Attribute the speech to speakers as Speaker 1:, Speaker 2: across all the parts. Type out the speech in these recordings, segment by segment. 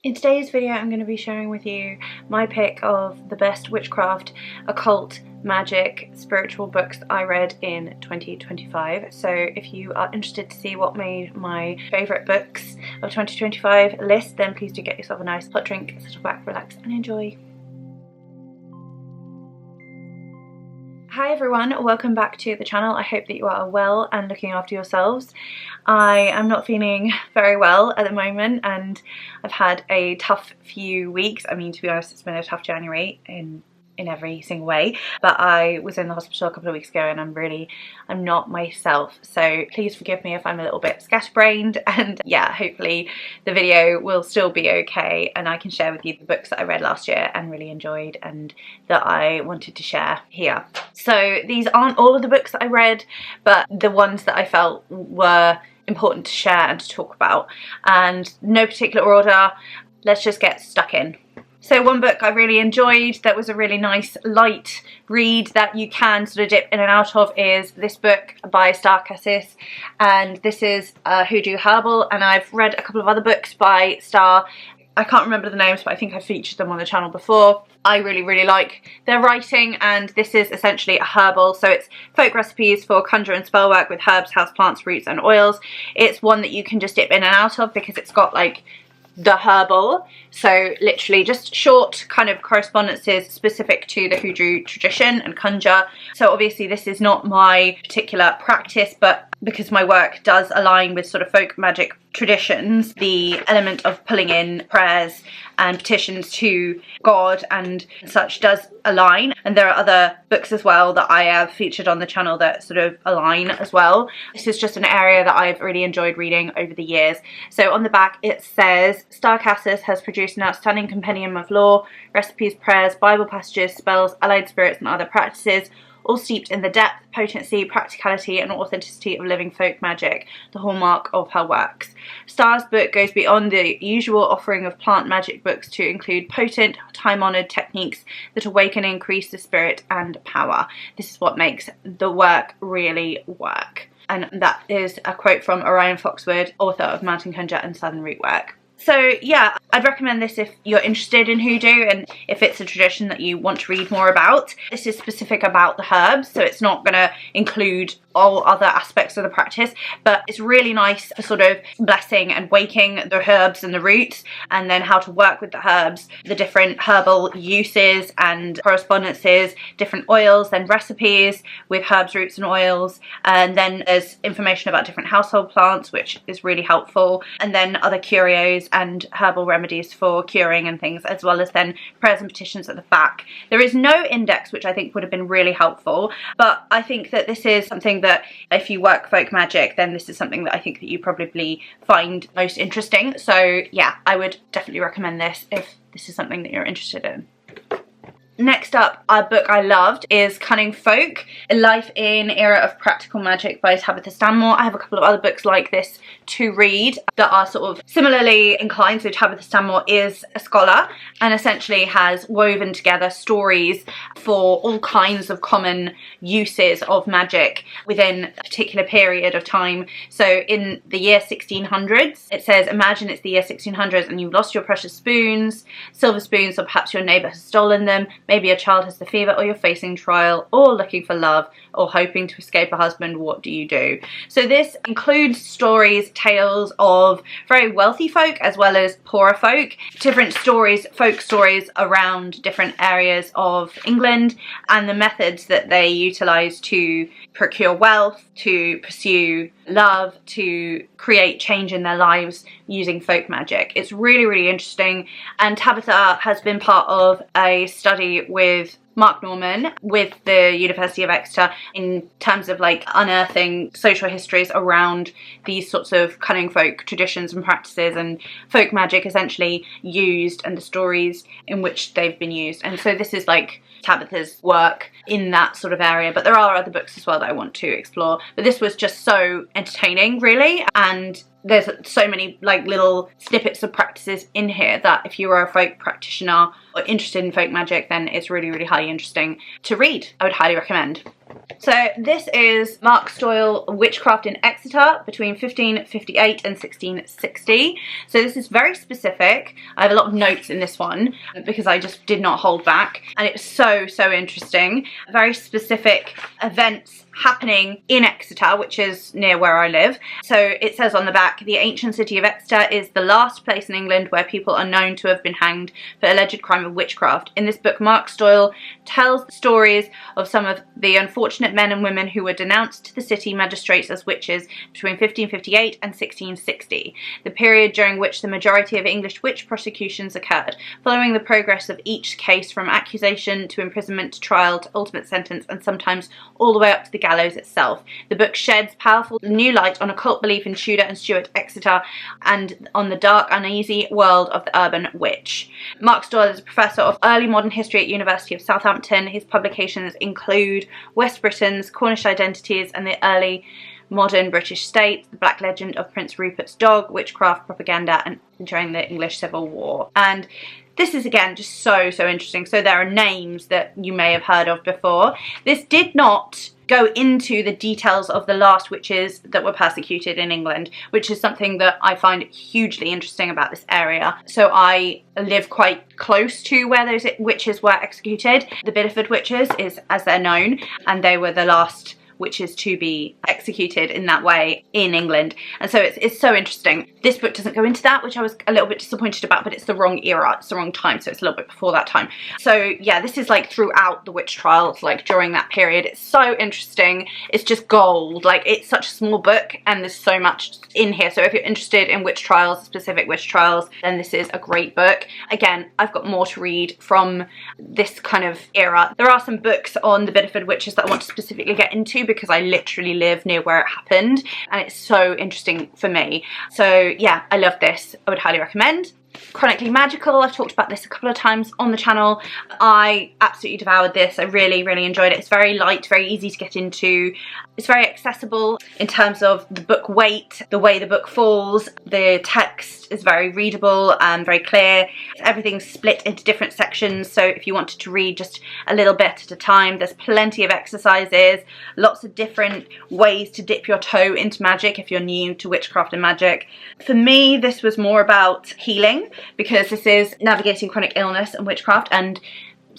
Speaker 1: In today's video I'm going to be sharing with you my pick of the best witchcraft, occult, magic, spiritual books I read in 2025. So if you are interested to see what made my favourite books of 2025 list, then please do get yourself a nice hot drink, settle back, relax and enjoy. Hi everyone, welcome back to the channel. I hope that you are well and looking after yourselves. I am not feeling very well at the moment and I've had a tough few weeks. I mean, to be honest, it's been a tough January in every single way, but I was in the hospital a couple of weeks ago and I'm not myself, so please forgive me if I'm a little bit scatterbrained, and yeah, hopefully the video will still be okay and I can share with you the books that I read last year and really enjoyed and that I wanted to share here. So these aren't all of the books that I read, but the ones that I felt were important to share and to talk about, and no particular order. Let's just get stuck in. So one book I really enjoyed that was a really nice light read that you can sort of dip in and out of is this book by Starr, Casas, and this is Hoodoo, Herbal, and I've read a couple of other books by Starr. I can't remember the names, but I think I've featured them on the channel before. I really like their writing, and this is essentially a herbal, so it's folk recipes for conjure and spell work with herbs, houseplants, roots and oils. It's one that you can just dip in and out of because it's got like the herbal, so literally just short kind of correspondences specific to the Hoodoo tradition and conjure. So obviously this is not my particular practice, but because my work does align with sort of folk magic traditions, the element of pulling in prayers and petitions to God and such does align. And there are other books as well that I have featured on the channel that sort of align as well. This is just an area that I've really enjoyed reading over the years. So on the back it says, Starr Casas has produced an outstanding compendium of lore, recipes, prayers, Bible passages, spells, allied spirits and other practices, all steeped in the depth, potency, practicality and authenticity of living folk magic, the hallmark of her works. Starr's book goes beyond the usual offering of plant magic books to include potent, time-honoured techniques that awaken and increase the spirit and power. This is what makes the work really work. And that is a quote from Orion Foxwood, author of Mountain Conjure and Southern Rootwork. So yeah, I'd recommend this if you're interested in hoodoo and if it's a tradition that you want to read more about. This is specific about the herbs, so it's not going to include all other aspects of the practice, but it's really nice for sort of blessing and waking the herbs and the roots, and then how to work with the herbs, the different herbal uses and correspondences, different oils, then recipes with herbs, roots and oils, and then there's information about different household plants, which is really helpful, and then other curios and herbal remedies for curing and things, as well as then prayers and petitions at the back. There is no index, which I think would have been really helpful, but I think that this is something that if you work folk magic, then this is something that I think that you probably find most interesting. So yeah, I would definitely recommend this if this is something that you're interested in. Next up, a book I loved is Cunning Folk, A Life in Era of Practical Magic by Tabitha Stanmore. I have a couple of other books like this to read that are sort of similarly inclined. So Tabitha Stanmore is a scholar and essentially has woven together stories for all kinds of common uses of magic within a particular period of time. So in the year 1600s, it says, imagine it's the year 1600s and you've lost your precious spoons, silver spoons, or perhaps your neighbour has stolen them. Maybe a child has the fever, or you're facing trial, or looking for love, or hoping to escape a husband. What do you do? So this includes stories, tales of very wealthy folk as well as poorer folk, different stories, folk stories around different areas of England, and the methods that they utilise to procure wealth, to pursue love, to create change in their lives using folk magic. It's really interesting, and Tabitha has been part of a study with Mark Norman with the University of Exeter in terms of like unearthing social histories around these sorts of cunning folk traditions and practices and folk magic essentially used, and the stories in which they've been used. And so this is like Tabitha's work in that sort of area, but there are other books as well that I want to explore, but this was just so entertaining really, and there's so many like little snippets of practices in here that if you are a folk practitioner or interested in folk magic, then it's really highly interesting to read. I would highly recommend. So this is Mark Stoyle, Witchcraft in Exeter between 1558 and 1660. So this is very specific. I have a lot of notes in this one because I just did not hold back, and it's so interesting. Very specific events happening in Exeter, which is near where I live. So it says on the back, the ancient city of Exeter is the last place in England where people are known to have been hanged for alleged crime of witchcraft. In this book, Mark Stoyle tells stories of some of the unfortunate men and women who were denounced to the city magistrates as witches between 1558 and 1660, the period during which the majority of English witch prosecutions occurred, following the progress of each case from accusation to imprisonment to trial to ultimate sentence, and sometimes all the way up to the gallows itself. The book sheds powerful new light on occult belief in Tudor and Stuart Exeter and on the dark, uneasy world of the urban witch. Mark Stoyle is a professor of early modern history at University of Southampton. His publications include West Britain's Cornish Identities and the Early Modern British State, The Black Legend of Prince Rupert's Dog, Witchcraft Propaganda and during the English Civil War. And this is again just so interesting. So there are names that you may have heard of before. This did not go into the details of the last witches that were persecuted in England, which is something that I find hugely interesting about this area. So I live quite close to where those witches were executed. The Bideford witches is as they're known, and they were the last witches to be executed in that way in England, and so it's so interesting. This book doesn't go into that, which I was a little bit disappointed about, but it's the wrong era, it's the wrong time, so it's a little bit before that time. So yeah, this is like throughout the witch trials, like during that period. It's so interesting. It's just gold. Like, it's such a small book and there's so much in here. So if you're interested in witch trials, specific witch trials, then this is a great book. Again, I've got more to read from this kind of era. There are some books on the Bideford witches that I want to specifically get into because I literally live near where it happened and it's so interesting for me. So yeah, I love this. I would highly recommend. Chronically Magical, I've talked about this a couple of times on the channel. I absolutely devoured this. I really enjoyed it. It's very light, very easy to get into. It's very accessible in terms of the book weight, the way the book falls. The text is very readable and very clear. Everything's split into different sections, so if you wanted to read just a little bit at a time, there's plenty of exercises, lots of different ways to dip your toe into magic if you're new to witchcraft and magic. For me, this was more about healing, because this is navigating chronic illness and witchcraft, and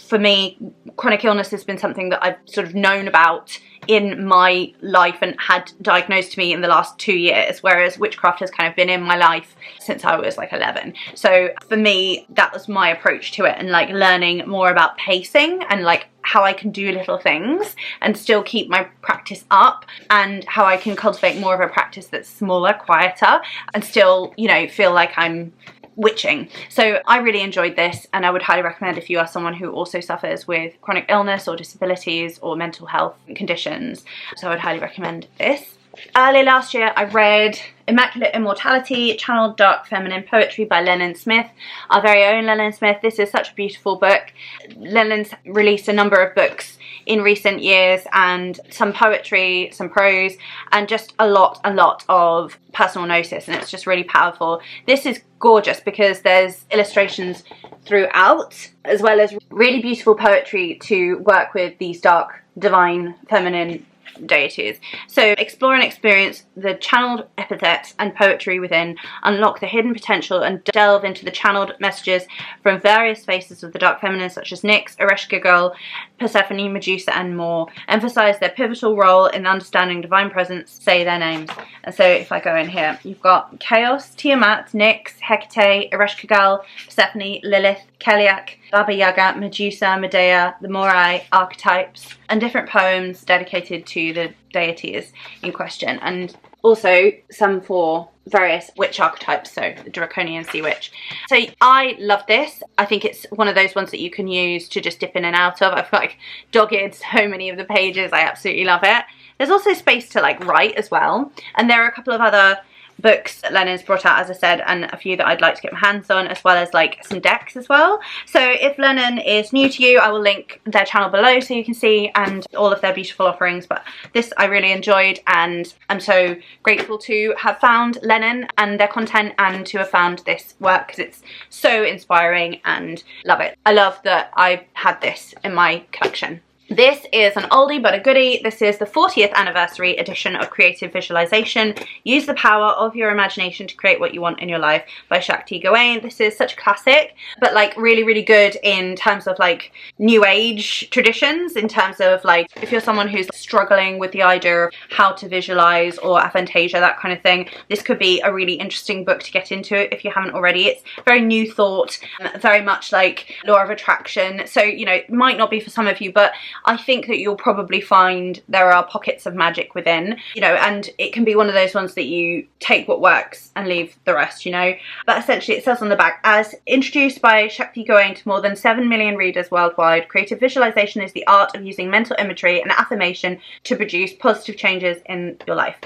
Speaker 1: for me, chronic illness has been something that I've sort of known about in my life and had diagnosed to me in the last 2 years, whereas witchcraft has kind of been in my life since I was like 11. So for me, that was my approach to it, and like learning more about pacing and like how I can do little things and still keep my practice up, and how I can cultivate more of a practice that's smaller, quieter, and still, you know, feel like I'm witching. So I really enjoyed this, and I would highly recommend if you are someone who also suffers with chronic illness or disabilities or mental health conditions. So I would highly recommend this. Early last year I read Immaculate Immortality, Channeled Dark Feminine Poetry by Lennon Smith, our very own Lennon Smith. This is such a beautiful book. Lennon's released a number of books in recent years, and some poetry, some prose, and just a lot of personal gnosis, and it's just really powerful. This is gorgeous because there's illustrations throughout, as well as really beautiful poetry to work with these dark, divine, feminine deities. So explore and experience the channeled epithets and poetry within, unlock the hidden potential, and delve into the channeled messages from various faces of the dark feminine, such as Nyx, Ereshkigal, Persephone, Medusa, and more. Emphasize their pivotal role in understanding divine presence, say their names. And so if I go in here, you've got Chaos, Tiamat, Nyx, Hecate, Ereshkigal, Persephone, Lilith, Keliak, Baba Yaga, Medusa, Medea, the Moirai archetypes, and different poems dedicated to the deities in question, and also some for various witch archetypes, so the Draconian Sea Witch. So I love this. I think it's one of those ones that you can use to just dip in and out of. I've like dogged so many of the pages. I absolutely love it. There's also space to like write as well, and there are a couple of other books that Lennon's brought out, as I said, and a few that I'd like to get my hands on, as well as like some decks as well. So if Lennon is new to you, I will link their channel below so you can see, and all of their beautiful offerings. But this I really enjoyed, and I'm so grateful to have found Lennon and their content, and to have found this work because it's so inspiring and love it. I love that I had this in my collection. This is an oldie but a goodie. This is the 40th anniversary edition of Creative Visualization. Use the power of your imagination to create what you want in your life by Shakti Gawain. This is such a classic, but like really, really good in terms of like new age traditions, in terms of like if you're someone who's struggling with the idea of how to visualize or aphantasia, that kind of thing, this could be a really interesting book to get into if you haven't already. It's very new thought, very much like law of attraction. So, you know, it might not be for some of you, but I think that you'll probably find there are pockets of magic within, you know, and it can be one of those ones that you take what works and leave the rest, you know. But essentially it says on the back, as introduced by Shakti Gawain to more than 7 million readers worldwide, creative visualization is the art of using mental imagery and affirmation to produce positive changes in your life.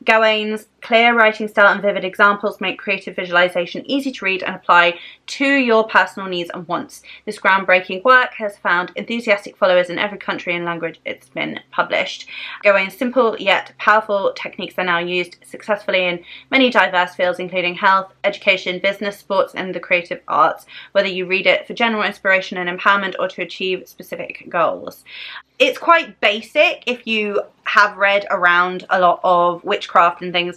Speaker 1: Gawain's clear writing style and vivid examples make creative visualization easy to read and apply to your personal needs and wants. This groundbreaking work has found enthusiastic followers in every country and language it's been published. Gawain's simple yet powerful techniques are now used successfully in many diverse fields, including health, education, business, sports, and the creative arts, whether you read it for general inspiration and empowerment or to achieve specific goals. It's quite basic if you have read around a lot of witchcraft and things,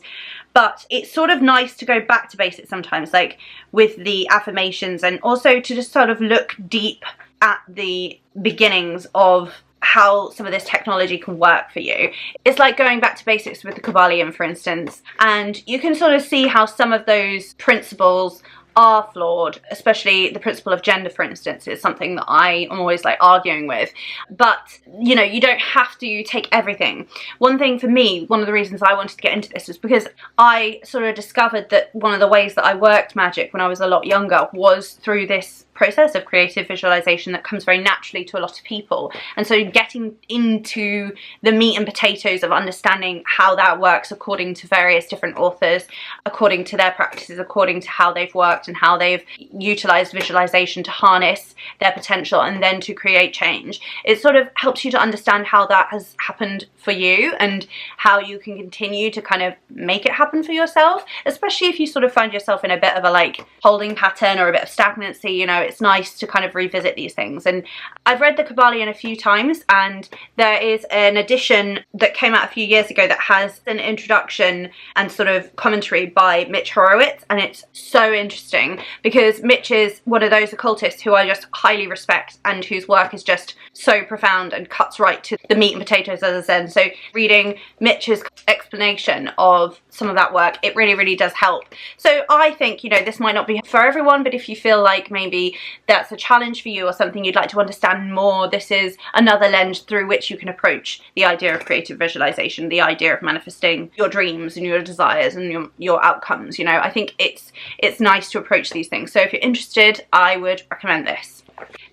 Speaker 1: but it's sort of nice to go back to basics sometimes, like with the affirmations, and also to just sort of look deep at the beginnings of how some of this technology can work for you. It's like going back to basics with the Qabalah, for instance, and you can sort of see how some of those principles are flawed, especially the principle of gender, for instance, is something that I am always like arguing with. But, you know, you don't have to take everything. One thing for me, one of the reasons I wanted to get into this was because I sort of discovered that one of the ways that I worked magic when I was a lot younger was through this process of creative visualization that comes very naturally to a lot of people. And so getting into the meat and potatoes of understanding how that works according to various different authors, according to their practices, according to how they've worked and how they've utilized visualization to harness their potential and then to create change, it sort of helps you to understand how that has happened for you and how you can continue to kind of make it happen for yourself, especially if you sort of find yourself in a bit of a like holding pattern or a bit of stagnancy. You know, it's nice to kind of revisit these things. And I've read the Qabalah a few times, and there is an edition that came out a few years ago that has an introduction and sort of commentary by Mitch Horowitz, and it's so interesting because Mitch is one of those occultists who I just highly respect and whose work is just so profound and cuts right to the meat and potatoes, as I said. So reading Mitch's explanation of some of that work, it really, really does help. So I think, you know, this might not be for everyone, but if you feel like maybe that's a challenge for you or something you'd like to understand more, this is another lens through which you can approach the idea of creative visualization, the idea of manifesting your dreams and your desires and your outcomes. You know, I think it's nice to approach these things. So if you're interested, I would recommend this.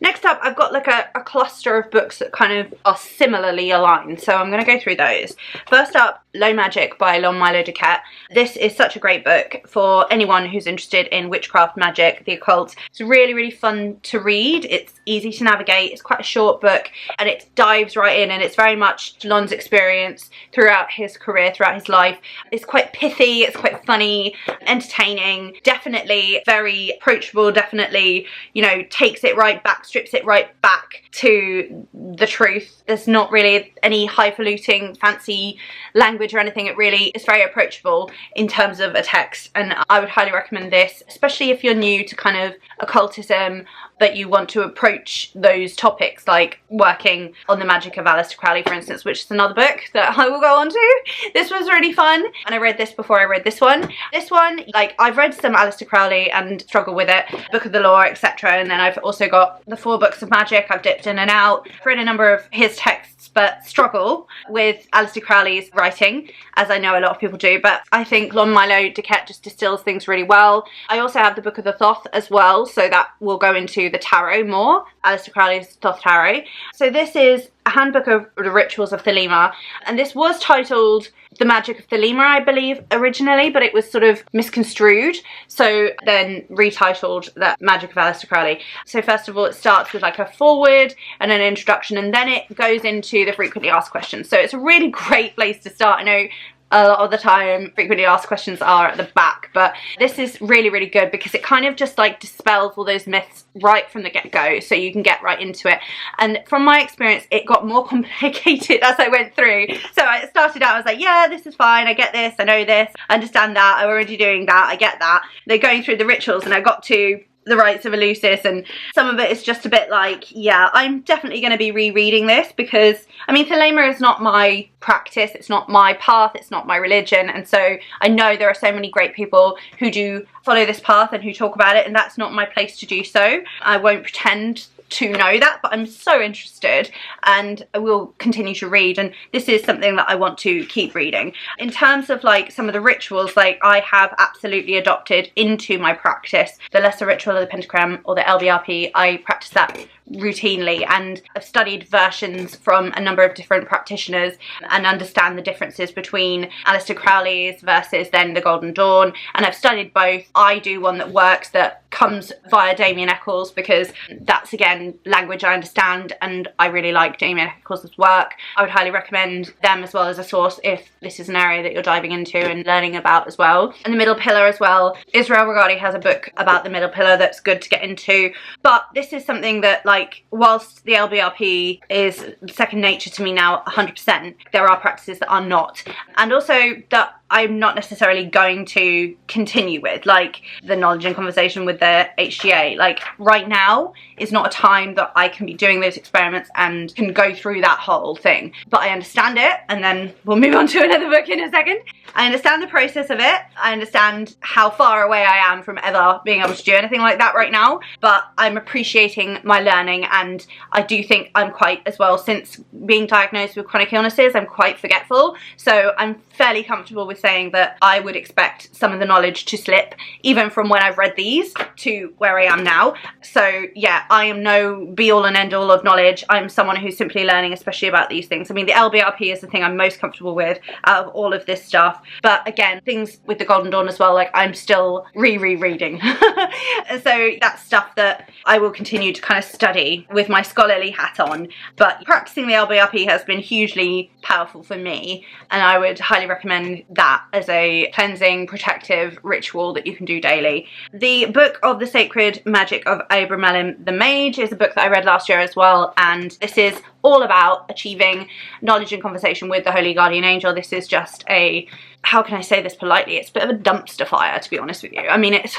Speaker 1: Next up, I've got like a cluster of books that kind of are similarly aligned, so I'm going to go through those. First up, Low Magic by Milo Duquette. This is such a great book for anyone who's interested in witchcraft, magic, the occult. It's really, really fun to read. It's easy to navigate. It's quite a short book, and it dives right in, and it's very much Lon's experience throughout his career, throughout his life. It's quite pithy, it's quite funny, entertaining, definitely very approachable, definitely, you know, takes it right back, strips it right back to the truth. There's not really any highfalutin fancy language or anything. It really is very approachable in terms of a text, and I would highly recommend this, especially if you're new to kind of occultism but you want to approach those topics, like working on the magic of Aleister Crowley, for instance, which is another book that I will go on to. This was really fun, and I read this before I read this one. This one, like, I've read some Aleister Crowley and struggle with it, Book of the Law, etc., and then I've also got the 4 books of magic. I've dipped in and out. I've read a number of his texts, but struggle with Aleister Crowley's writing, as I know a lot of people do, but I think Milo Duquette just distills things really well. I also have the Book of the Thoth as well, so that will go into the tarot more, Aleister Crowley's Thoth Tarot. So this is a handbook of the rituals of Thelema, and this was titled The Magic of Thelema, I believe, originally, but it was sort of misconstrued, so then retitled that Magic of Aleister Crowley. So first of all, it starts with like a foreword and an introduction, and then it goes into the frequently asked questions. So it's a really great place to start. I know a lot of the time frequently asked questions are at the back, but this is really, really good because it kind of just like dispels all those myths right from the get-go, so you can get right into it. And from my experience, it got more complicated as I went through. So I started out, I was like, yeah, this is fine, I get this, I know this, I understand that, I'm already doing that, I get that. They're going through the rituals, and I got to the rites of Eleusis, and some of it is just a bit like, yeah, I'm definitely going to be rereading this because, I mean, Thelema is not my practice, it's not my path, it's not my religion, and so I know there are so many great people who do follow this path and who talk about it, and that's not my place to do so. I won't pretend to know that, but I'm so interested and I will continue to read, and this is something that I want to keep reading. In terms of like some of the rituals, like I have absolutely adopted into my practice the lesser ritual of the pentagram or the LBRP. I practice that routinely, and I've studied versions from a number of different practitioners and understand the differences between Aleister Crowley's versus then the Golden Dawn, and I've studied both. I do one that works that comes via Damien Eccles because that's again language I understand, and I really like Damien Eccles' work. I would highly recommend them as well as a source if this is an area that you're diving into and learning about as well. And the middle pillar as well, Israel Regardie has a book about the middle pillar that's good to get into, but this is something that, like, whilst the LBRP is second nature to me now 100%, there are practices that are not, and also that I'm not necessarily going to continue with, like the knowledge and conversation with the HGA. Like right now is not a time that I can be doing those experiments and can go through that whole thing, but I understand it, and then we'll move on to another book in a second. I understand the process of it, I understand how far away I am from ever being able to do anything like that right now, but I'm appreciating my learning, and I do think I'm quite, as well, since being diagnosed with chronic illnesses, I'm quite forgetful, so I'm fairly comfortable with saying that I would expect some of the knowledge to slip, even from when I've read these to where I am now. So yeah, I am no be all and end all of knowledge. I'm someone who's simply learning, especially about these things. I mean, the LBRP is the thing I'm most comfortable with out of all of this stuff, but again, things with the Golden Dawn as well, like I'm still rereading. So that's stuff that I will continue to kind of study with my scholarly hat on, but practicing the LBRP has been hugely powerful for me, and I would highly recommend that as a cleansing, protective ritual that you can do daily. The Book of the Sacred Magic of Abramelin the Mage is a book that I read last year as well, and this is all about achieving knowledge and conversation with the Holy Guardian Angel. This is just a, how can I say this politely, it's a bit of a dumpster fire, to be honest with you. I mean, it's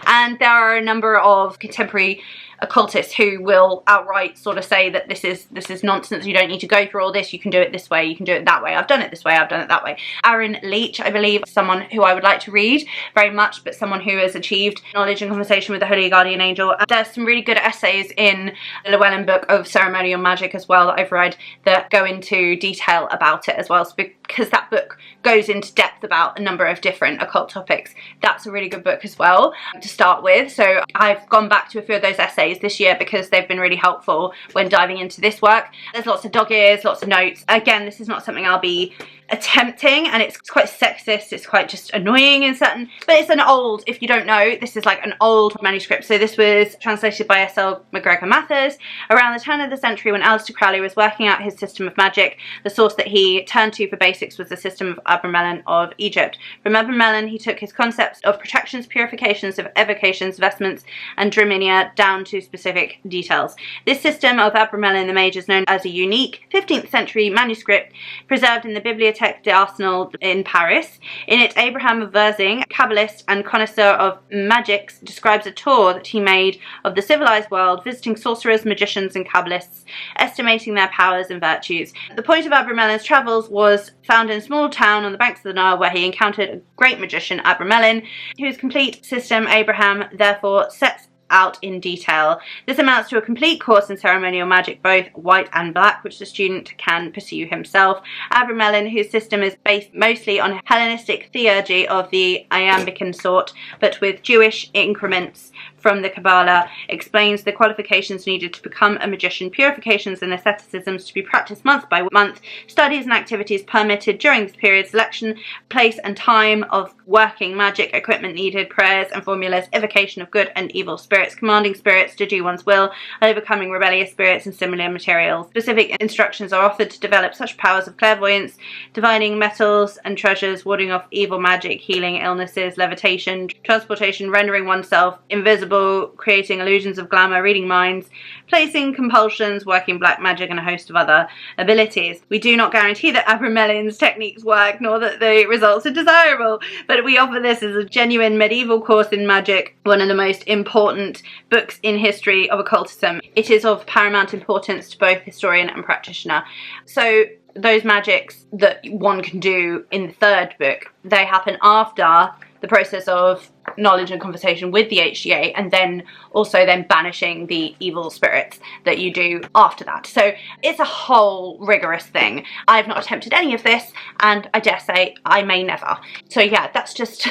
Speaker 1: and there are a number of contemporary occultists who will outright sort of say that this is nonsense, you don't need to go through all this, you can do it this way, you can do it that way, I've done it this way, I've done it that way. Aaron Leach, I believe, someone who I would like to read very much, but someone who has achieved knowledge and conversation with the Holy Guardian Angel. There's some really good essays in the Llewellyn book of Ceremonial Magic as well that I've read that go into detail about it as well, so because that book goes into depth about a number of different occult topics. That's a really good book as well to start with. So I've gone back to a few of those essays this year because they've been really helpful when diving into this work. There's lots of dog ears, lots of notes. Again, this is not something I'll be attempting, and it's quite sexist, it's quite just annoying in certain, but it's an old, if you don't know, this is like an old manuscript. So this was translated by S.L. MacGregor Mathers around the turn of the century when Aleister Crowley was working out his system of magic. The source that he turned to for basics was the system of Abramelin of Egypt. From Abramelin, he took his concepts of protections, purifications, of evocations, vestments, and draminia down to specific details. This system of Abramelin the Mage is known as a unique 15th century manuscript preserved in the Bibliothèque d'Arsenal in Paris. In it, Abraham of Verzing, Kabbalist and connoisseur of Magick, describes a tour that he made of the civilized world, visiting sorcerers, magicians, and Kabbalists, estimating their powers and virtues. The point of Abramelin's travels was found in a small town on the banks of the Nile, where he encountered a great magician, Abramelin, whose complete system Abraham therefore sets out in detail. This amounts to a complete course in ceremonial magic, both white and black, which the student can pursue himself. Abramelin, whose system is based mostly on Hellenistic theurgy of the Iambican sort, but with Jewish increments
Speaker 2: from the Qabalah, explains the qualifications needed to become a magician, purifications and asceticisms to be practiced month by month, studies and activities permitted during this period, selection, place and time of working magic, equipment needed, prayers and formulas, evocation of good and evil spirits, commanding spirits to do one's will, overcoming rebellious spirits and similar materials. Specific instructions are offered to develop such powers of clairvoyance, divining metals and treasures, warding off evil magic, healing illnesses, levitation, transportation, rendering oneself invisible, creating illusions of glamour, reading minds, placing compulsions, working black magic, and a host of other abilities. We do not guarantee that Abramelin's techniques work, nor that the results are desirable, but we offer this as a genuine medieval course in magic, one of the most important books in history of occultism. It is of paramount importance to both historian and practitioner. So those magics that one can do in the third book, they happen after the process of knowledge and conversation with the HGA, and then also then banishing the evil spirits that you do after that. So it's a whole rigorous thing. I've not attempted any of this, and I dare say I may never. So yeah, that's just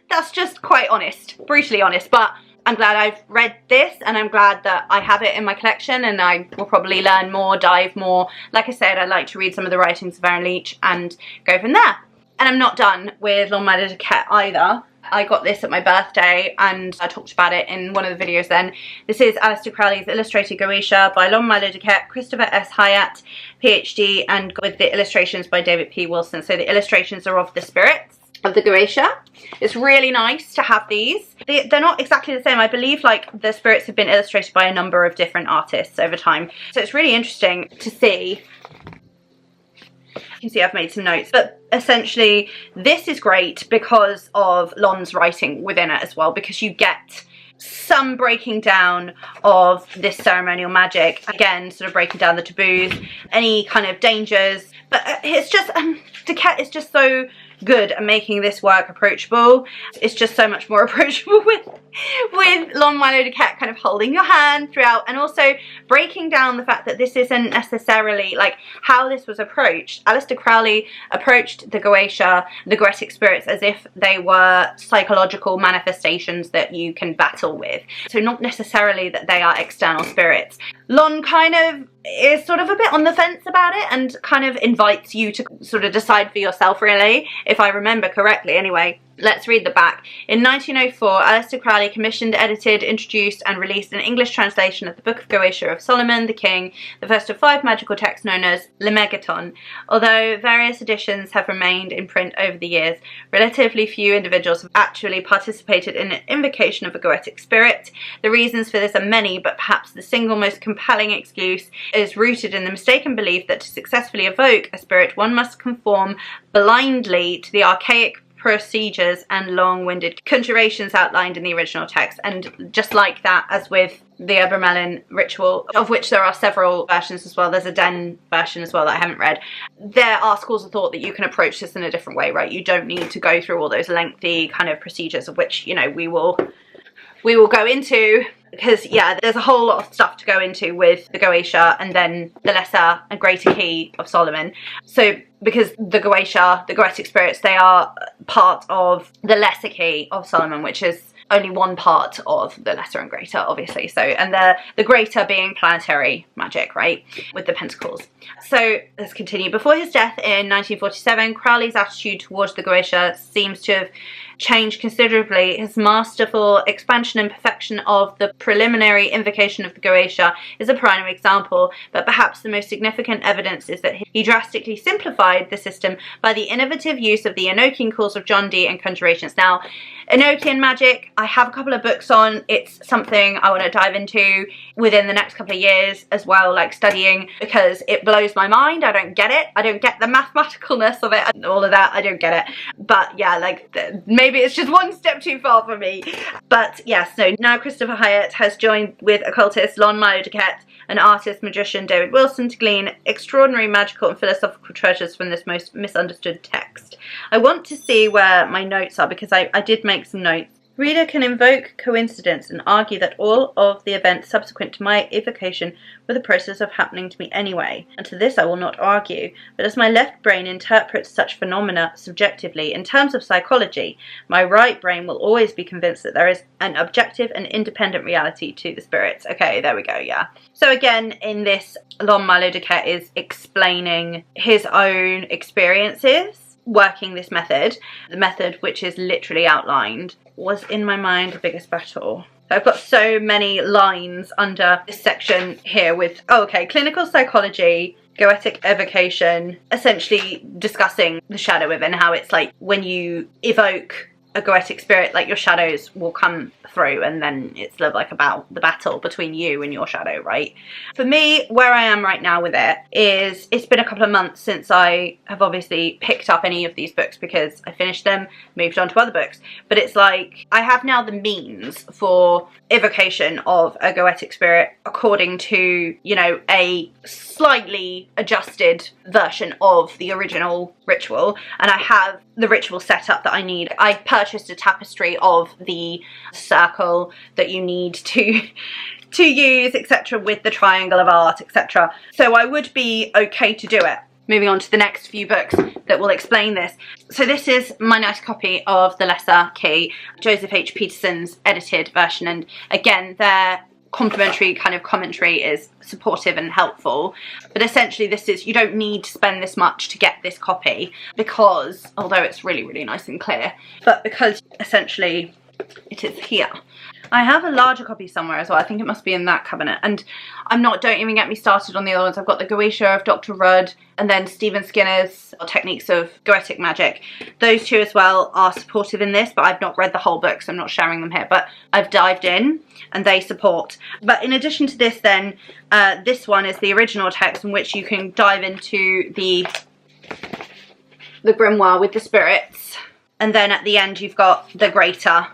Speaker 2: that's just quite honest, brutally honest, but I'm glad I've read this, and I'm glad that I have it in my collection, and I will probably learn more, dive more. Like I said, I like to read some of the writings of Aaron Leach and go from there. And I'm not done with Milo Duquette either. I got this at my birthday and I talked about it in one of the videos then. This is Aleister Crowley's Illustrated Goetia by Milo Duquette, Christopher S. Hyatt, PhD, and with the illustrations by David P. Wilson. So the illustrations are of the spirits of the Goetia. It's really nice to have these. They're not exactly the same. I believe like the spirits have been illustrated by a number of different artists over time. So it's really interesting to see. You can see I've made some notes, but essentially this is great because of Lon's writing within it as well, because you get some breaking down of this ceremonial magic, again sort of breaking down the taboos, any kind of dangers, but it's just Duquette is just so good at making this work approachable. It's just so much more approachable with Milo Duquette kind of holding your hand throughout, and also breaking down the fact that this isn't necessarily like how this was approached. Aleister Crowley approached the Goetia, the Goetic spirits, as if they were psychological manifestations that you can battle with. So not necessarily that they are external spirits. Lon kind of is sort of a bit on the fence about it and kind of invites you to sort of decide for yourself, really, if I remember correctly. Anyway, let's read the back. In 1904, Aleister Crowley commissioned, edited, introduced and released an English translation of the Book of Goetia of Solomon the King, the first of 5 magical texts known as Lemegeton. Although various editions have remained in print over the years, relatively few individuals have actually participated in an invocation of a Goetic spirit. The reasons for this are many, but perhaps the single most compelling excuse is rooted in the mistaken belief that to successfully evoke a spirit, one must conform blindly to the archaic procedures and long-winded conjurations outlined in the original text. And just like that, as with the Abramelin ritual, of which there are several versions as well, there's a Den version as well that I haven't read, there are schools of thought that you can approach this in a different way, right? You don't need to go through all those lengthy kind of procedures, of which, you know, we will go into, because yeah, there's a whole lot of stuff to go into with the Goetia and then the lesser and greater key of Solomon. So because the Goetia, the Goetic spirits, they are part of the lesser key of Solomon, which is only one part of the lesser and greater, obviously. So, and the greater being planetary magic, right, with the pentacles. So let's continue. Before his death in 1947, Crowley's attitude towards the Goetia seems to have changed considerably. His masterful expansion and perfection of the preliminary invocation of the Goetia is a prime example, but perhaps the most significant evidence is that he drastically simplified the system by the innovative use of the Enochian calls of John Dee and conjurations. Now, Enochian magic, I have a couple of books on. It's something I want to dive into within the next couple of years as well, like studying, because it blows my mind. I don't get it. I don't get the mathematicalness of it and all of that. I don't get it. But yeah, like maybe it's just one step too far for me. But yes, no, now Christopher Hyatt has joined with occultist Milo Duquette, an artist, magician, David Wilson, to glean extraordinary magical and philosophical treasures from this most misunderstood text. I want to see where my notes are, because I did make some notes. Reader can invoke coincidence and argue that all of the events subsequent to my evocation were the process of happening to me anyway, and to this I will not argue, but as my left brain interprets such phenomena subjectively in terms of psychology, my right brain will always be convinced that there is an objective and independent reality to the spirits. Okay, there we go, yeah. So again, in this, Milo Duquette is explaining his own experiences working this method. The method, which is literally outlined, was in my mind the biggest battle. I've got so many lines under this section here with, clinical psychology, Goetic evocation, essentially discussing the shadow within, how it's like when you evoke a Goetic spirit, like your shadows will come through, and then it's like about the battle between you and your shadow, right? For me, where I am right now with it is, it's been a couple of months since I have obviously picked up any of these books because I finished them, moved on to other books, but it's like I have now the means for evocation of a Goetic spirit according to, you know, a slightly adjusted version of the original ritual, and I have the ritual setup that I need. I purchased a tapestry of the circle that you need to use, etc., with the triangle of art, etc. So I would be okay to do it. Moving on to the next few books that will explain this. So this is my nice copy of The Lesser Key, Joseph H. Petersen's edited version, and again their complimentary kind of commentary is supportive and helpful, but essentially this is, you don't need to spend this much to get this copy, because although it's really nice and clear, but because essentially it is here. I have a larger copy somewhere as well. I think it must be in that cabinet, and don't even get me started on the other ones. I've got the Goetia of Dr. Rudd, and then Stephen Skinner's Techniques of Goetic Magic. Those two as well are supportive in this, but I've not read the whole book, so I'm not sharing them here, but I've dived in and they support. But in addition to this then, this one is the original text in which you can dive into the grimoire with the spirits, and then at the end you've got the greater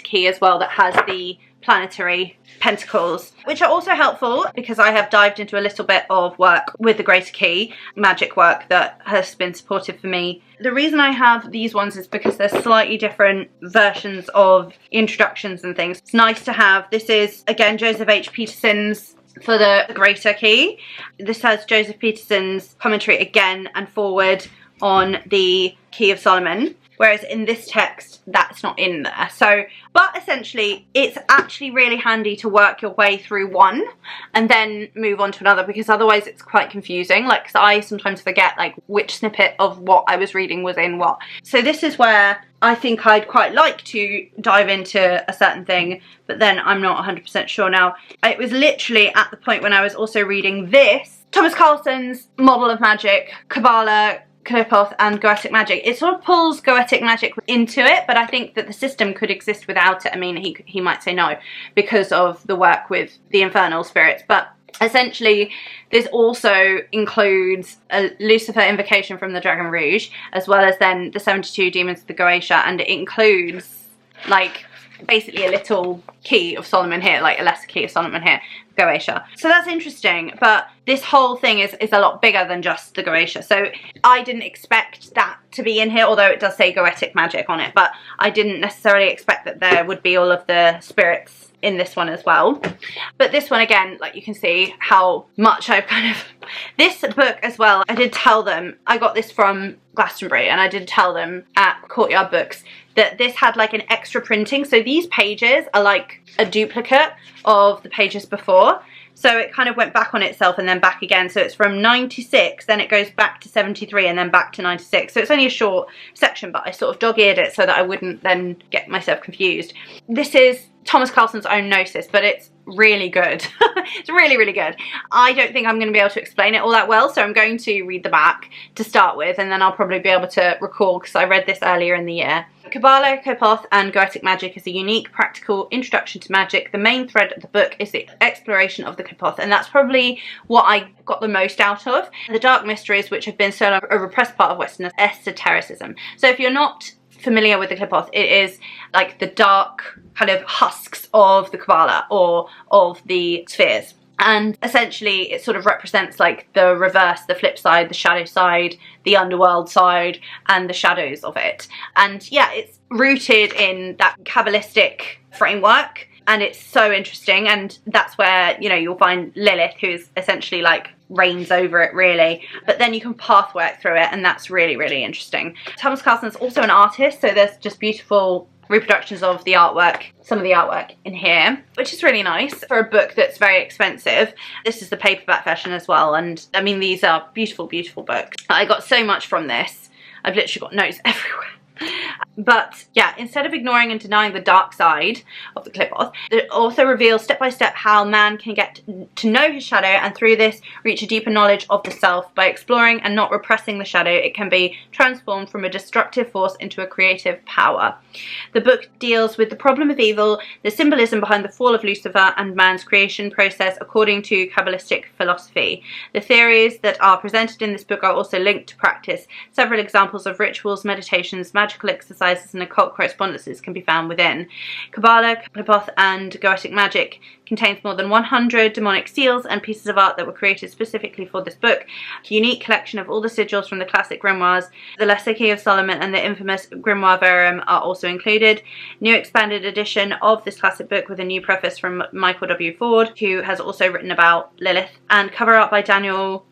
Speaker 2: key as well, that has the planetary pentacles, which are also helpful because I have dived into a little bit of work with the greater key, magic work, that has been supportive for me. The reason I have these ones is because they're slightly different versions of introductions and things. It's nice to have. This is again Joseph H. Petersen's for the greater key. This has Joseph Petersen's commentary again and forward on the Key of Solomon, whereas in this text that's not in there. So, but essentially it's actually really handy to work your way through one and then move on to another, because otherwise it's quite confusing. Like, 'cause I sometimes forget like which snippet of what I was reading was in what. So this is where I think I'd quite like to dive into a certain thing, but then I'm not 100% sure now. It was literally at the point when I was also reading this, Thomas Carlson's Model of Magic, Qabalah, Qliphoth and Goetic Magic. It sort of pulls Goetic Magic into it, but I think that the system could exist without it. I mean, he might say no because of the work with the infernal spirits, but essentially this also includes a Lucifer invocation from the Dragon Rouge, as well as then the 72 demons of the Goetia, and it includes like basically a little key of Solomon here, like a lesser key of Solomon here, Goetia. So that's interesting, but this whole thing is a lot bigger than just the Goetia. So I didn't expect that to be in here, although it does say Goetic Magic on it, but I didn't necessarily expect that there would be all of the spirits in this one as well. But this one again, like you can see how much I've kind of, this book as well, I did tell them, I got this from Glastonbury, and I did tell them at Courtyard Books that this had like an extra printing, so these pages are like a duplicate of the pages before, so it kind of went back on itself and then back again. So it's from 96, then it goes back to 73, and then back to 96. So it's only a short section, but I sort of dog-eared it so that I wouldn't then get myself confused. This is Thomas Carlson's own Gnosis, but it's really good. It's really good. I don't think I'm going to be able to explain it all that well, so I'm going to read the back to start with, and then I'll probably be able to recall, because I read this earlier in the year. Qabalah, Qliphoth and Goetic Magic is a unique, practical introduction to magic. The main thread of the book is the exploration of the Qliphoth, and that's probably what I got the most out of. The dark mysteries, which have been so long a repressed part of Western esotericism. So if you're not familiar with the Qliphoth, it is like the dark kind of husks of the Qabalah, or of the spheres. And essentially it sort of represents like the reverse, the flip side, the shadow side, the underworld side, and the shadows of it. And yeah, it's rooted in that Kabbalistic framework, and it's so interesting. And that's where, you know, you'll find Lilith, who's essentially like reigns over it, really, but then you can path work through it, and that's really, really interesting. Thomas Carson's also an artist, so there's just beautiful reproductions of the artwork, some of the artwork in here, which is really nice for a book that's very expensive. This is the paperback version as well, and I mean, these are beautiful, beautiful books. I got so much from this. I've literally got notes everywhere. But yeah, instead of ignoring and denying the dark side of the Qliphoth, it also reveals step by step how man can get to know his shadow, and through this reach a deeper knowledge of the self. By exploring and not repressing the shadow, it can be transformed from a destructive force into a creative power. The book deals with the problem of evil, the symbolism behind the fall of Lucifer, and man's creation process according to Kabbalistic philosophy. The theories that are presented in this book are also linked to practice. Several examples of rituals, meditations, magical exercises, and occult correspondences can be found within. Qabalah, Qliphoth, and Goetic Magick contains more than 100 demonic seals and pieces of art that were created specifically for this book. A unique collection of all the sigils from the classic grimoires, the Lesser Key of Solomon, and the infamous Grimoire Verum are also included. New expanded edition of this classic book with a new preface from Michael W. Ford, who has also written about Lilith, and cover art by Danielle.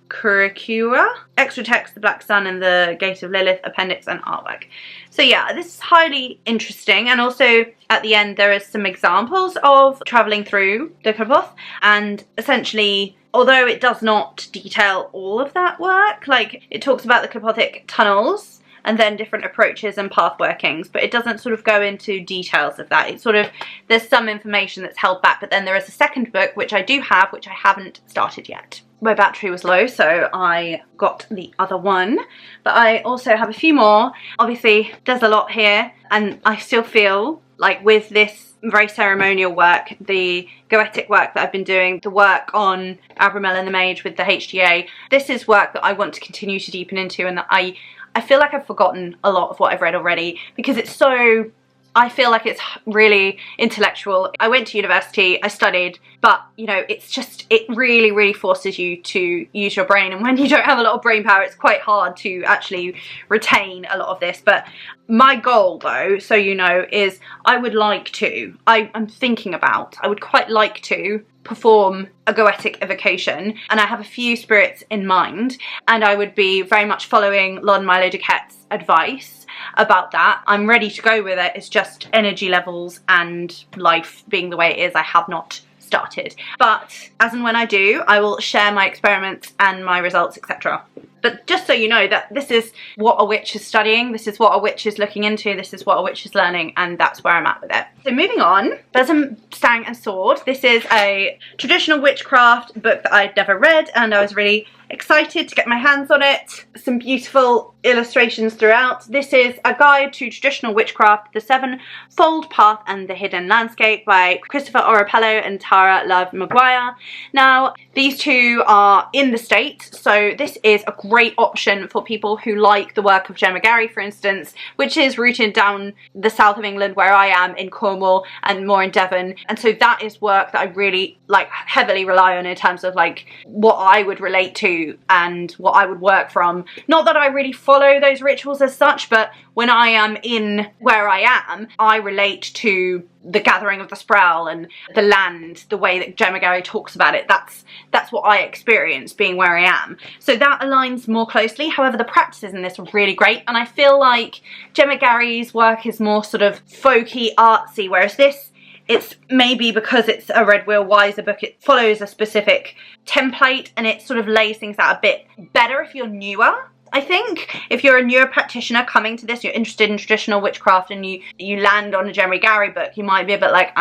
Speaker 2: Extra text, the Black Sun and the Gate of Lilith, appendix, and artwork. So yeah, this is highly interesting, and also at the end there is some examples of travelling through the Qliphoth, and essentially, although it does not detail all of that work, like it talks about the Qliphothic tunnels and then different approaches and path workings, but it doesn't sort of go into details of that. It's sort of, there's some information that's held back, but then there is a second book, which I do have, which I haven't started yet. My battery was low, so I got the other one, but I also have a few more. Obviously, there's a lot here, and I still feel like with this very ceremonial work, the Goetic work that I've been doing, the work on Abramelin the Mage with the HDA, this is work that I want to continue to deepen into, and that I feel like I've forgotten a lot of what I've read already, because it's so, I feel like it's really intellectual. I went to university, I studied, but you know, it's just, it really, really forces you to use your brain, and when you don't have a lot of brain power, it's quite hard to actually retain a lot of this. But my goal though, so you know, is I would like to, I'm thinking about, I would quite like to perform a Goetic evocation, and I have a few spirits in mind, and I would be very much following Lord Milo Duquette's advice about that. I'm ready to go with it. It's just energy levels and life being the way it is, I have not started. But as and when I do, I will share my experiments and my results, etc. But just so you know that this is what a witch is studying, this is what a witch is looking into, this is what a witch is learning, and that's where I'm at with it. So moving on, Besom, Stang and Sword. This is a traditional witchcraft book that I'd never read, and I was really excited to get my hands on it. Some beautiful illustrations throughout. This is a guide to traditional witchcraft, the Sevenfold Path and the Hidden Landscape by Christopher Orapello and Tara Love Maguire. Now, these two are in the States, so this is a great option for people who like the work of Gemma Gary, for instance, which is rooted down the south of England where I am in Cornwall and more in Devon. And so that is work that I really like heavily rely on in terms of like what I would relate to and what I would work from. Not that I really follow those rituals as such, but when I am in where I am, I relate to the gathering of the sproul and the land, the way that Gemma Gary talks about it. That's what I experience being where I am. So that aligns more closely. However, the practices in this are really great, and I feel like Gemma Gary's work is more sort of folky, artsy, whereas this, it's maybe because it's a Red Wheel Wiser book, it follows a specific template and it sort of lays things out a bit better if you're newer. I think if you're a newer practitioner coming to this, you're interested in traditional witchcraft, and you land on a Gemma Gary book, you might be a bit like,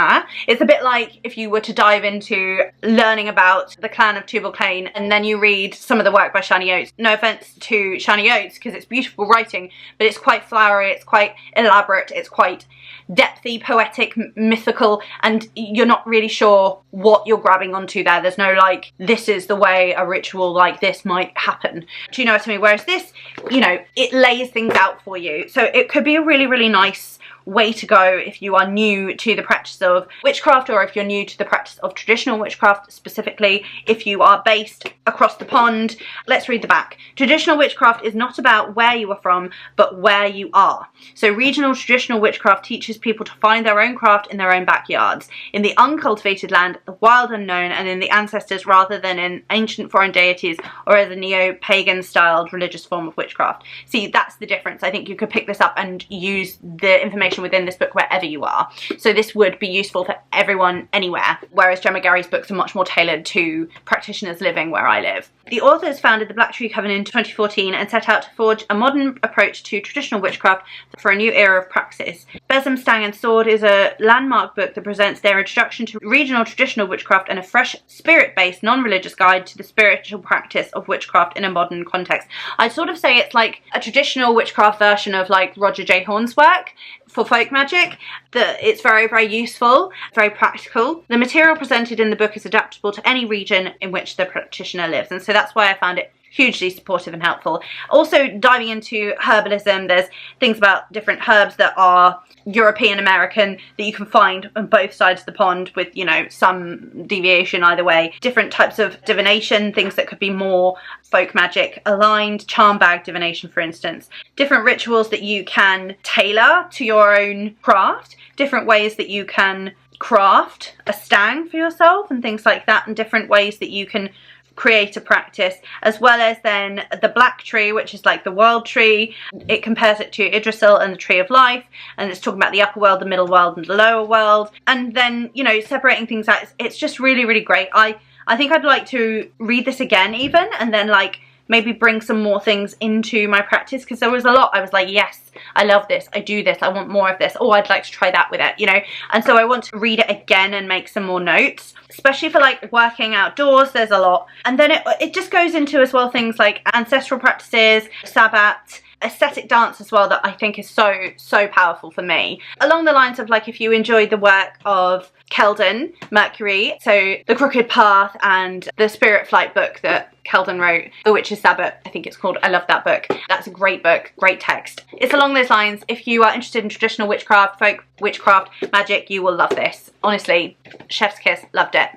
Speaker 2: It's a bit like if you were to dive into learning about the clan of Tubal Cain and then you read some of the work by Shani Oates. No offense to Shani Oates, because it's beautiful writing, but it's quite flowery, it's quite elaborate, it's quite depthy, poetic, mythical, and you're not really sure what you're grabbing onto there. There's no like, this is the way a ritual like this might happen. Do you know what I mean? Whereas this, you know, it lays things out for you. So it could be a really, really nice way to go if you are new to the practice of witchcraft, or if you're new to the practice of traditional witchcraft, specifically if you are based across the pond. Let's read the back. Traditional witchcraft is not about where you are from, but where you are. So regional traditional witchcraft teaches people to find their own craft in their own backyards, in the uncultivated land, the wild unknown, and in the ancestors, rather than in ancient foreign deities or as a neo-pagan styled religious form of witchcraft. See, that's the difference. I think you could pick this up and use the information within this book wherever you are. So this would be useful for everyone anywhere, whereas Gemma Gary's books are much more tailored to practitioners living where I live. The authors founded the Black Tree Coven in 2014 and set out to forge a modern approach to traditional witchcraft for a new era of praxis. Besom, Stang and Sword is a landmark book that presents their introduction to regional traditional witchcraft and a fresh, spirit-based, non-religious guide to the spiritual practice of witchcraft in a modern context. I'd sort of say it's like a traditional witchcraft version of like Roger J. Horne's work for folk magic. It's very, very useful, very practical. The material presented in the book is adaptable to any region in which the practitioner lives, and so that's why I found it hugely supportive and helpful. Also diving into herbalism, there's things about different herbs that are European American that you can find on both sides of the pond, with, you know, some deviation either way. Different types of divination, things that could be more folk magic aligned, charm bag divination for instance. Different rituals that you can tailor to your own craft, different ways that you can craft a stang for yourself and things like that, and different ways that you can create a practice, as well as then the Black Tree, which is like the world tree. It compares it to Yggdrasil and the Tree of Life, and it's talking about the upper world, the middle world and the lower world, and then, you know, separating things out. It's just really, really great. I think I'd like to read this again even, and then like maybe bring some more things into my practice, because there was a lot I was like, yes, I love this, I do this, I want more of this, oh, I'd like to try that with it, you know. And so I want to read it again and make some more notes, especially for like working outdoors. There's a lot. And then it just goes into as well things like ancestral practices, Sabbat, aesthetic dance as well, that I think is so powerful for me. Along the lines of like, if you enjoyed the work of Keldon Mercury, so The Crooked Path and the Spirit Flight book that Keldon wrote, The Witch's Sabbath, I think it's called. I love that book. That's a great book, great text. It's along those lines. If you are interested in traditional witchcraft, folk witchcraft, magic, you will love this. Honestly, chef's kiss, loved it.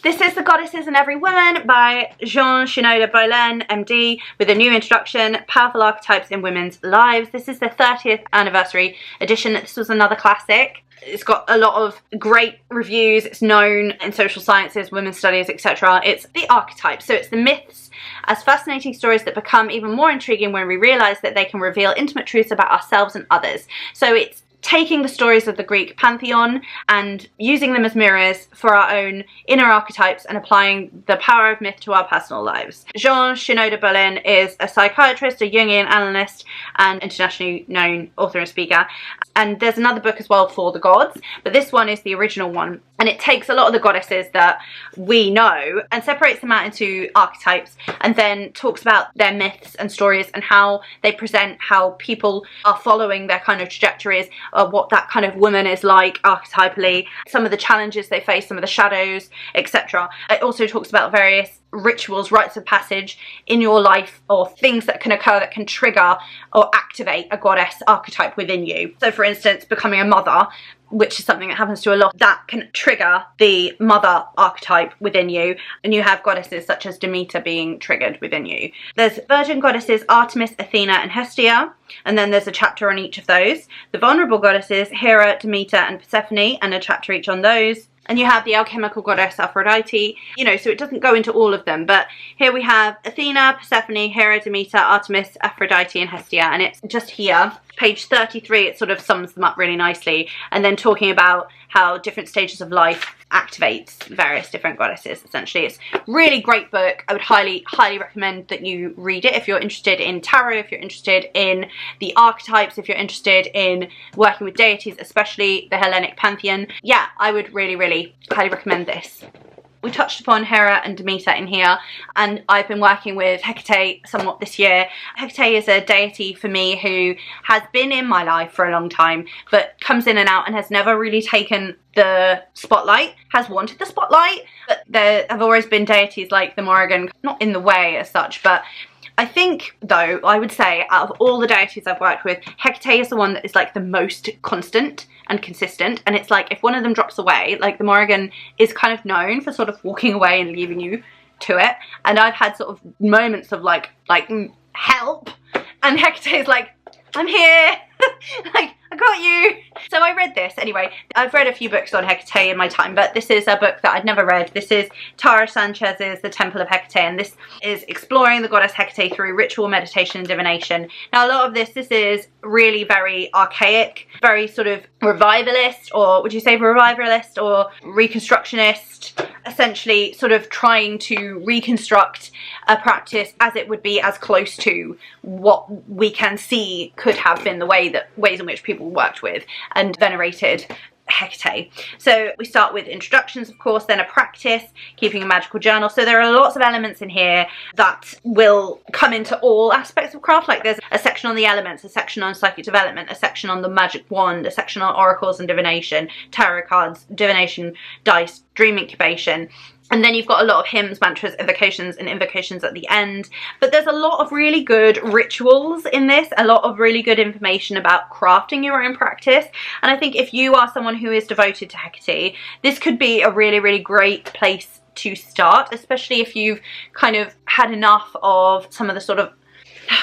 Speaker 2: This is The Goddesses in Every Woman by Jean Shinoda Bolen, MD, with a new introduction, Powerful Archetypes in Women's Lives. This is the 30th anniversary edition. This was another classic. It's got a lot of great reviews. It's known in social sciences, women's studies, etc. It's the archetypes, so it's the myths as fascinating stories that become even more intriguing when we realise that they can reveal intimate truths about ourselves and others. So it's taking the stories of the Greek pantheon and using them as mirrors for our own inner archetypes and applying the power of myth to our personal lives. Jean Shinoda Bolen is a psychiatrist, a Jungian analyst, and internationally known author and speaker. And there's another book as well for the gods, but this one is the original one. And it takes a lot of the goddesses that we know and separates them out into archetypes, and then talks about their myths and stories and how they present, how people are following their kind of trajectories, what that kind of woman is like archetypally, some of the challenges they face, some of the shadows, etc. It also talks about various rituals, rites of passage in your life, or things that can occur that can trigger or activate a goddess archetype within you. So for instance, becoming a mother, which is something that happens to a lot, that can trigger the mother archetype within you, and you have goddesses such as Demeter being triggered within you. There's virgin goddesses Artemis, Athena and Hestia, and then there's a chapter on each of those. The vulnerable goddesses Hera, Demeter and Persephone, and a chapter each on those. And you have the alchemical goddess Aphrodite, you know, so it doesn't go into all of them, but here we have Athena, Persephone, Hera, Demeter, Artemis, Aphrodite and Hestia, and it's just here. Page 33, it sort of sums them up really nicely, and then talking about how different stages of life activates various different goddesses, essentially. It's a really great book. I would highly recommend that you read it if you're interested in tarot, if you're interested in the archetypes, if you're interested in working with deities, especially the Hellenic pantheon. Yeah, I would really highly recommend this. We touched upon Hera and Demeter in here, and I've been working with Hecate somewhat this year. Hecate is a deity for me who has been in my life for a long time, but comes in and out and has never really taken the spotlight, has wanted the spotlight, but there have always been deities like the Morrigan, not in the way as such, but I think, though, I would say out of all the deities I've worked with, Hecate is the one that is like the most constant and consistent. And it's like if one of them drops away, like the Morrigan is kind of known for sort of walking away and leaving you to it. And I've had sort of moments of like help, and Hecate's like, I'm here. Like, I got you. So I read this anyway. I've read a few books on Hecate in my time, but this is a book that I'd never read. This is Tara Sanchez's The Temple of Hecate, and this is exploring the goddess Hecate through ritual, meditation, and divination. Now, a lot of this is really very archaic, very sort of revivalist, or would you say revivalist or reconstructionist, essentially sort of trying to reconstruct a practice as it would be as close to what we can see could have been the ways in which people worked with and venerated Hecate. So we start with introductions, of course, then a practice, keeping a magical journal. So there are lots of elements in here that will come into all aspects of craft. Like there's a section on the elements, a section on psychic development, a section on the magic wand, a section on oracles and divination, tarot cards, divination, dice, dream incubation. And then you've got a lot of hymns, mantras, invocations, and invocations at the end. But there's a lot of really good rituals in this, a lot of really good information about crafting your own practice. And I think if you are someone who is devoted to Hecate, this could be a really, really great place to start, especially if you've kind of had enough of some of the sort of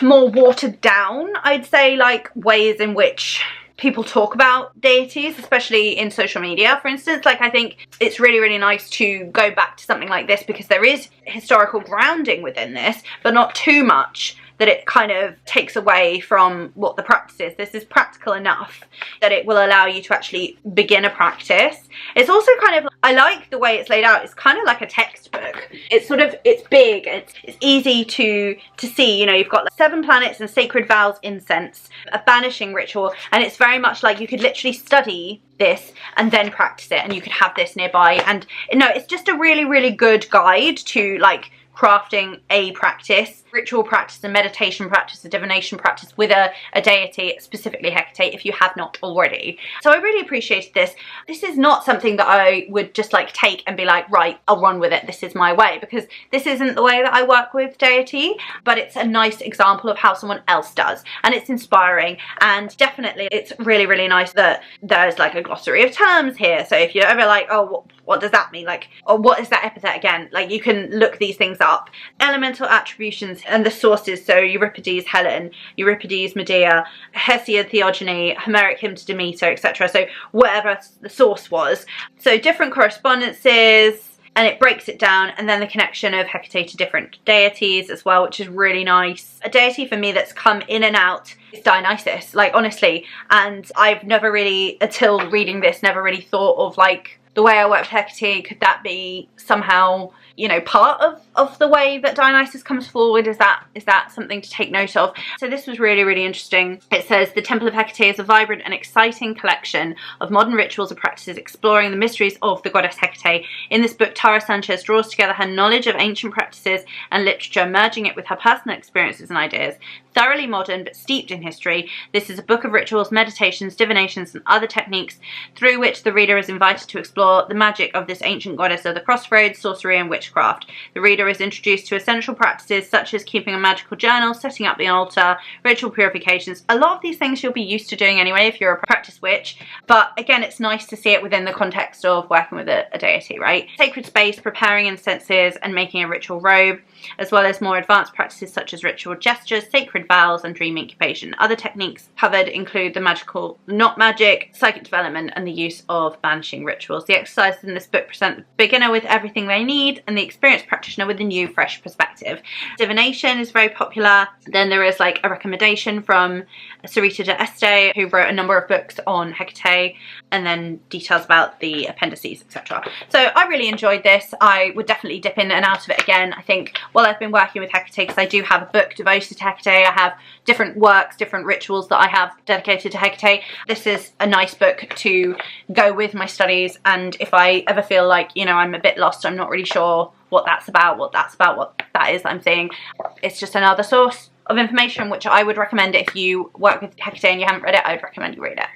Speaker 2: more watered down, I'd say, like ways in which people talk about deities, especially in social media, for instance. Like, I think it's really, really nice to go back to something like this because there is historical grounding within this, but not too much that it kind of takes away from what the practice is. This is practical enough that it will allow you to actually begin a practice. It's also kind of, I like the way it's laid out. It's kind of like a textbook. It's sort of, it's big, it's easy to see. You know, you've got like 7 planets and sacred vows incense, a banishing ritual, and it's very much like you could literally study this and then practice it, and you could have this nearby. And no, it's just a really, really good guide to like crafting a practice, ritual practice, a meditation practice, a divination practice with a deity, specifically Hecate, if you have not already. So I really appreciated this. This is not something that I would just like take and be like, right, I'll run with it, this is my way, because this isn't the way that I work with deity, but it's a nice example of how someone else does, and it's inspiring. And definitely it's really, really nice that there's like a glossary of terms here. So if you're ever like, oh, what does that mean? Like, or what is that epithet again? Like, you can look these things up. Elemental attributions and the sources, so Euripides, Helen, Euripides, Medea, Hesiod, Theogony, Homeric hymn to Demeter, etc. So whatever the source was. So different correspondences, and it breaks it down, and then the connection of Hecate to different deities as well, which is really nice. A deity for me that's come in and out is Dionysus, like, honestly, and I've never really, until reading this, never really thought of like the way I work with Hecate, could that be somehow, you know, part of the way that Dionysus comes forward? Is that something to take note of? So this was really, really interesting. It says, the Temple of Hecate is a vibrant and exciting collection of modern rituals and practices exploring the mysteries of the goddess Hecate. In this book, Tara Sanchez draws together her knowledge of ancient practices and literature, merging it with her personal experiences and ideas. Thoroughly modern but steeped in history, this is a book of rituals, meditations, divinations, and other techniques through which the reader is invited to explore the magic of this ancient goddess of the crossroads, sorcery, and witchcraft. The reader is introduced to essential practices such as keeping a magical journal, setting up the altar, ritual purifications. A lot of these things you'll be used to doing anyway if you're a practice witch, but again, it's nice to see it within the context of working with a deity, right? Sacred space, preparing incenses, and making a ritual robe, as well as more advanced practices such as ritual gestures, sacred vows, and dream incubation. Other techniques covered include the magical, not magic, psychic development, and the use of banishing rituals. The exercises in this book present the beginner with everything they need and the experienced practitioner with a new, fresh perspective. Divination is very popular. Then there is like a recommendation from Sarita de Este, who wrote a number of books on Hecate, and then details about the appendices, etc. So I really enjoyed this. I would definitely dip in and out of it again. I think while I've been working with Hecate, because I do have a book devoted to Hecate, I have different works, different rituals that I have dedicated to Hecate. This is a nice book to go with my studies, and if I ever feel like, you know, I'm a bit lost, I'm not really sure what that's about, what that is I'm saying, it's just another source of information, which I would recommend. If you work with Hecate and you haven't read it, I would recommend you read it.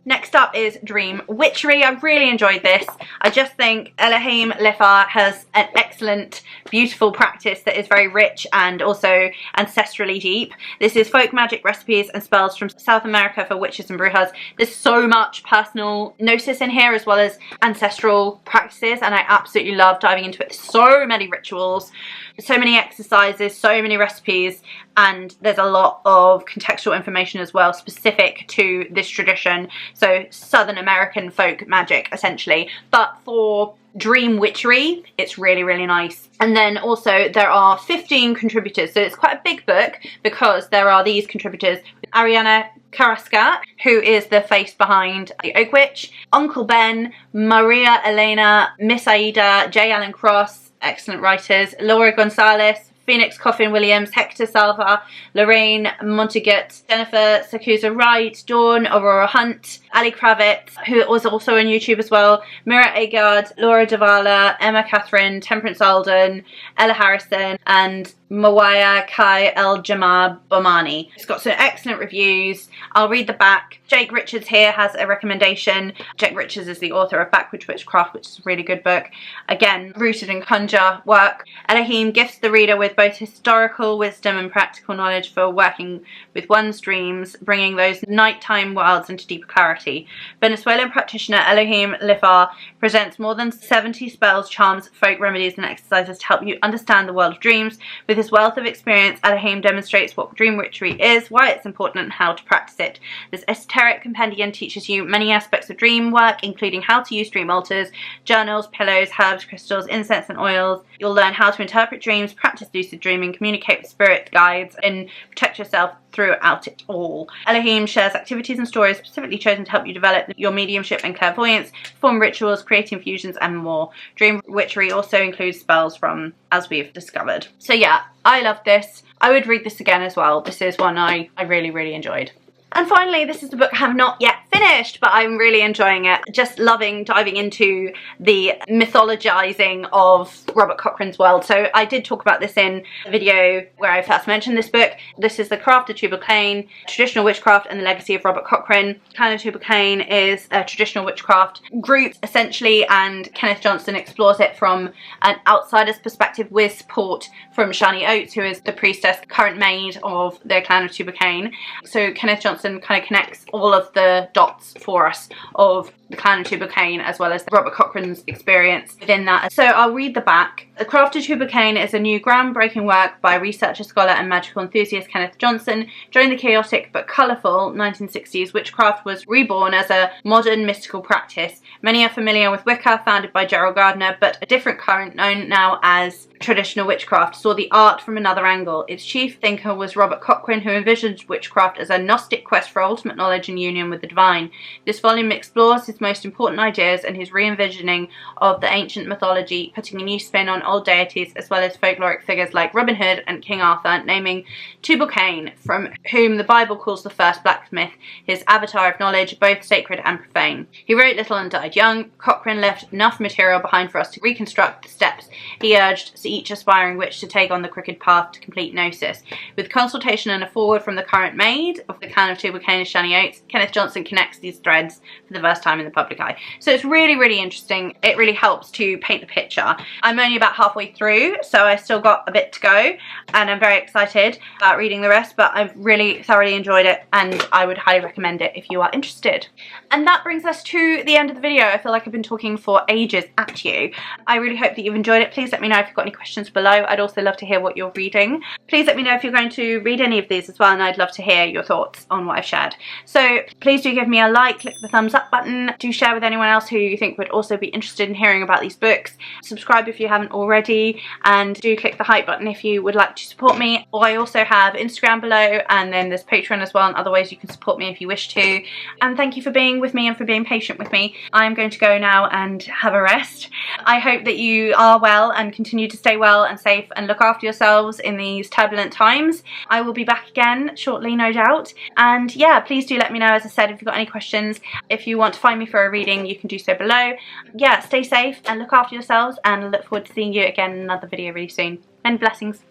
Speaker 2: Next up is Dream Witchery. I really enjoyed this. I just think Elohim Qliphoth has an excellent, beautiful practice that is very rich and also ancestrally deep. This is folk magic recipes and spells from South America for witches and brujas. There's so much personal gnosis in here as well as ancestral practices, and I absolutely love diving into it. There's so many rituals, so many exercises, so many recipes, and there's a lot of contextual information as well specific to this tradition. So Southern American folk magic essentially, but for Dream Witchery it's really, really nice. And then also there are 15 contributors, so it's quite a big book because there are these contributors: Ariana Carrasca, who is the face behind the Oak Witch, Uncle Ben, Maria Elena, Miss Aida, J. Allen Cross, excellent writers, Laura Gonzalez, Phoenix Coffin Williams, Hector Salva, Lorraine Montagut, Jennifer Sakusa Wright, Dawn Aurora Hunt, Ali Kravitz, who was also on YouTube as well, Mira Agard, Laura Davala, Emma Catherine, Temperance Alden, Ella Harrison, and Mawaya Kai El Jamab Bomani. It's got some excellent reviews. I'll read the back. Jake Richards here has a recommendation. Jake Richards is the author of Backwoods Witchcraft, which is a really good book. Again, rooted in conjure work. Elohim gifts the reader with both historical wisdom and practical knowledge for working with one's dreams, bringing those nighttime worlds into deeper clarity. Venezuelan practitioner Elohim Qliphoth presents more than 70 spells, charms, folk remedies, and exercises to help you understand the world of dreams. With his wealth of experience, Elohim demonstrates what dream witchery is, why it's important, and how to practice it. This esoteric compendium teaches you many aspects of dream work, including how to use dream altars, journals, pillows, herbs, crystals, incense, and oils. You'll learn how to interpret dreams, practice lucid dreaming, communicate with spirit guides, and protect yourself throughout it all. Elohim shares activities and stories specifically chosen to help you develop your mediumship and clairvoyance, perform rituals, create infusions, and more. Dream witchery also includes spells from, as we've discovered. So yeah, I love this. I would read this again as well. This is one I really, really enjoyed. And finally, this is the book I have not yet finished, but I'm really enjoying it. Just loving diving into the mythologizing of Robert Cochrane's world. So I did talk about this in a video where I first mentioned this book. This is The Craft of Tubal Cain, Traditional Witchcraft and the Legacy of Robert Cochrane. Clan of Tubal Cain is a traditional witchcraft group, essentially, and Kenneth Johnson explores it from an outsider's perspective with support from Shani Oates, who is the priestess, current maid of the Clan of Tubal Cain. So Kenneth Johnson kind of connects all of the dots for us of the Clan of Tubal Cain as well as Robert Cochrane's experience within that. So I'll read the back. The Craft of Tubal Cain is a new groundbreaking work by researcher, scholar and magical enthusiast Kenneth Johnson. During the chaotic but colourful 1960s, witchcraft was reborn as a modern mystical practice. Many are familiar with Wicca, founded by Gerald Gardner, but a different current known now as traditional witchcraft saw the art from another angle. Its chief thinker was Robert Cochrane, who envisioned witchcraft as a Gnostic quest for ultimate knowledge and union with the divine. This volume explores his most important ideas and his re-envisioning of the ancient mythology, putting a new spin on old deities as well as folkloric figures like Robin Hood and King Arthur, naming Tubal Cain, from whom the Bible calls the first blacksmith, his avatar of knowledge, both sacred and profane. He wrote little and died young. Cochrane left enough material behind for us to reconstruct the steps he urged each aspiring witch to take on the crooked path to complete gnosis. With consultation and a foreword from the current maid of the Clan of Tubal Cain, Shani Oates, Kenneth Johnson connects these threads for the first time in the public eye. So it's really, really interesting. It really helps to paint the picture. I'm only about halfway through, so I still got a bit to go, and I'm very excited about reading the rest, but I've really thoroughly enjoyed it, and I would highly recommend it if you are interested. And that brings us to the end of the video. I feel like I've been talking for ages at you. I really hope that you've enjoyed it. Please let me know if you've got any questions below. I'd also love to hear what you're reading. Please let me know if you're going to read any of these as well, and I'd love to hear your thoughts on what I've shared. So please do give me a like, click the thumbs up button, do share with anyone else who you think would also be interested in hearing about these books, subscribe if you haven't already, and do click the hype button if you would like to support me. Or I also have Instagram below, and then there's Patreon as well, and other ways you can support me if you wish to. And thank you for being with me and for being patient with me. I'm going to go now and have a rest. I hope that you are well and continue to stay well and safe and look after yourselves in these turbulent times. I will be back again shortly, no doubt. And yeah, please do let me know, as I said, if you've got any questions. If you want to find me for a reading, you can do so below. Yeah, stay safe and look after yourselves, and I look forward to seeing you again in another video really soon. Many blessings.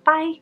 Speaker 2: Bye.